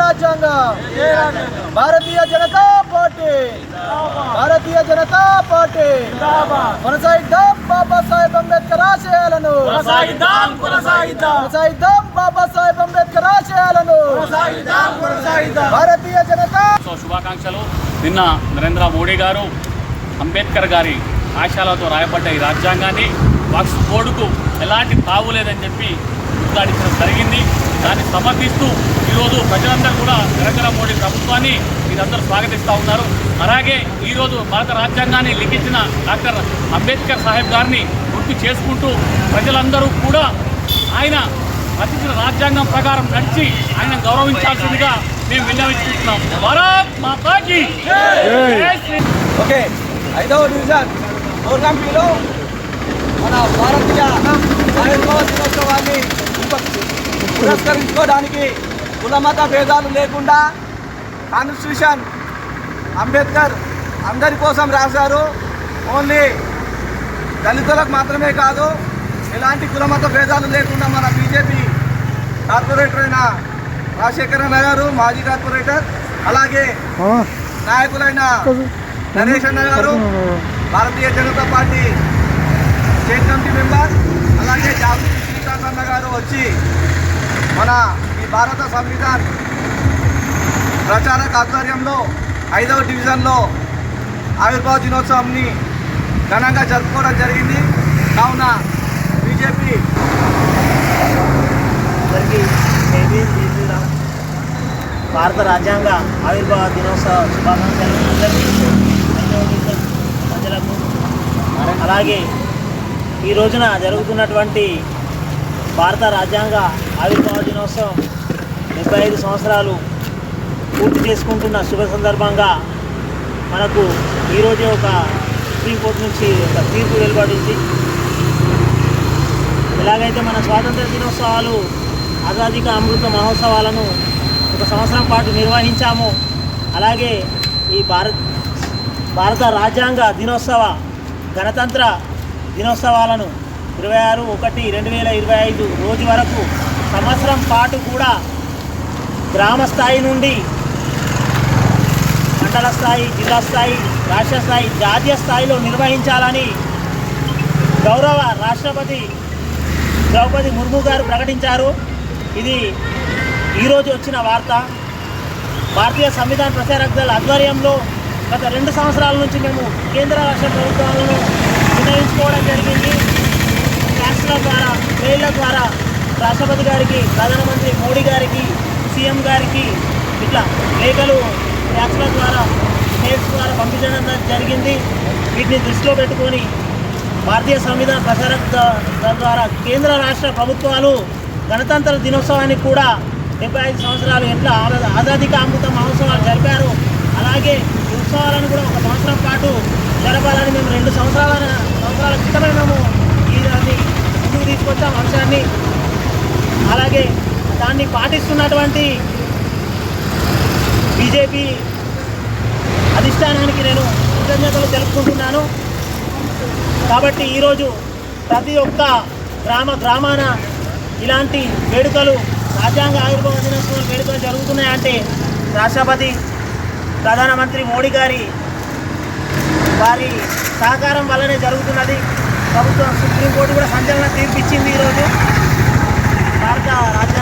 రాజ్యాంగం భారతీయ జనతా పార్టీ కొనసాగిద్దాం బాబాసాహెబ్ అంబేద్కర్ ఆశయాలను కొనసాగిద్దాం బాబాసాహెబ్ అంబేద్కర్ ఆశయాలను భారతీయ జనతా. శుభాకాంక్షలు. నిన్న నరేంద్ర మోడీ గారు అంబేద్కర్ గారి ఆశయాలతో రాయబడ్డ ఈ రాజ్యాంగాన్ని వక్ఫ్ బోర్డుకు ఎలాంటి తావులేదని చెప్పి ఉద్ఘాటించడం జరిగింది. దాన్ని సమర్థిస్తూ ఈరోజు ప్రజలందరూ కూడా నరేంద్ర మోడీ ప్రభుత్వాన్ని మీరందరూ స్వాగతిస్తూ ఉన్నారు. అలాగే ఈరోజు భారత రాజ్యాంగాన్ని లిఖించిన డాక్టర్ అంబేద్కర్ సాహెబ్ గారిని గుర్తు చేసుకుంటూ ప్రజలందరూ కూడా ఆయన రచించిన రాజ్యాంగం ప్రకారం నడిచి ఆయన గౌరవించాల్సిందిగా మేము విన్నవించుకుంటున్నాం. భారత్ మాతాకి ఓకే. 5వ డివిజన్ కోర్కంపిలో మన భారతీయ ఆవిర్భావ దినోత్సవాన్ని పురస్కరించుకోవడానికి కులమత భేదాలు లేకుండా కాన్స్టిట్యూషన్ అంబేద్కర్ అందరి కోసం రాశారు. ఓన్లీ దళితులకు మాత్రమే కాదు, ఎలాంటి కులమత భేదాలు లేకుండా మన బీజేపీ కార్పొరేటర్ అయిన రాజశేఖర్ అన్న గారు, మాజీ కార్పొరేటర్, అలాగే నాయకులైన నరేష్ అన్న గారు, Bharatiya Janata party state committee member, అలాగే జాగృతి శ్రీకాంత్ అన్న గారు వచ్చి మన ఈ భారత సంవిధాన్ ప్రచారక ఆధ్వర్యంలో 5వ డివిజన్లో ఆవిర్భావ దినోత్సవాన్ని ఘనంగా జరుపుకోవడం జరిగింది. కావున బీజేపీ భారత రాజ్యాంగ ఆవిర్భావ దినోత్సవ శుభాకాంక్షలు ప్రజలకు. అలాగే ఈ రోజున జరుగుతున్నటువంటి భారత రాజ్యాంగ ఆవిర్భావ దినోత్సవం 75 సంవత్సరాలు పూర్తి చేసుకుంటున్న శుభ సందర్భంగా మనకు ఈరోజే ఒక సుప్రీంకోర్టు నుంచి ఒక తీర్పు వెలువడింది. ఎలాగైతే మన స్వాతంత్ర దినోత్సవాలు ఆజాదీ కా అమృత మహోత్సవాలను ఒక సంవత్సరం పాటు నిర్వహించాము, అలాగే ఈ భారత రాజ్యాంగ దినోత్సవ గణతంత్ర దినోత్సవాలను 26/1/2025 రోజు వరకు సంవత్సరం పాటు కూడా గ్రామ స్థాయి నుండి మండల స్థాయి, జిల్లా స్థాయి, రాష్ట్ర స్థాయి, జాతీయ స్థాయిలో నిర్వహించాలని గౌరవ రాష్ట్రపతి ద్రౌపది ముర్ము గారు ప్రకటించారు. ఇది ఈరోజు వచ్చిన వార్త. భారతీయ సంవిధాన ప్రచారక దళ ఆధ్వర్యంలో గత 2 సంవత్సరాల నుంచి మేము కేంద్ర రాష్ట్ర ప్రభుత్వాలను నిర్ణయించుకోవడం జరిగింది. ఫ్యాక్స్ల ద్వారా, మెయిల్ల ద్వారా రాష్ట్రపతి గారికి, ప్రధానమంత్రి మోడీ గారికి, సీఎం గారికి ఇట్లా లేఖలు ఫ్యాక్స్ల ద్వారా, మెయిల్స్ ద్వారా పంపించడం జరిగింది. వీటిని దృష్టిలో పెట్టుకొని భారతీయ సంవిధాన ప్రచారక దళ ద్వారా కేంద్ర రాష్ట్ర ప్రభుత్వాలు గణతంత్ర దినోత్సవానికి కూడా 75 సంవత్సరాలు ఎట్లా ఆజాదీ కా అమృత మహోత్సవాలు జరిపారు, అలాగే ఈ ఉత్సవాలను కూడా ఒక సంవత్సరం పాటు జరపాలని మేము 2 సంవత్సరాల క్రితమే మేము ఈ దాన్ని ముందుకు తీసుకొచ్చాం అంశాన్ని. అలాగే దాన్ని పాటిస్తున్నటువంటి బీజేపీ అధిష్టానానికి నేను కృతజ్ఞతలు తెలుపుకుంటున్నాను. కాబట్టి ఈరోజు ప్రతి ఒక్క గ్రామాన ఇలాంటి వేడుకలు, రాజ్యాంగ ఆవిర్భావ దినోత్సవం వేడుకలు జరుగుతున్నాయంటే రాష్ట్రపతి, ప్రధానమంత్రి మోడీ గారి సహకారం వల్లనే జరుగుతున్నది. ప్రభుత్వం, సుప్రీంకోర్టు కూడా సంచలన తీర్పు ఇచ్చింది. ఈరోజు భారత రాజ్యాంగ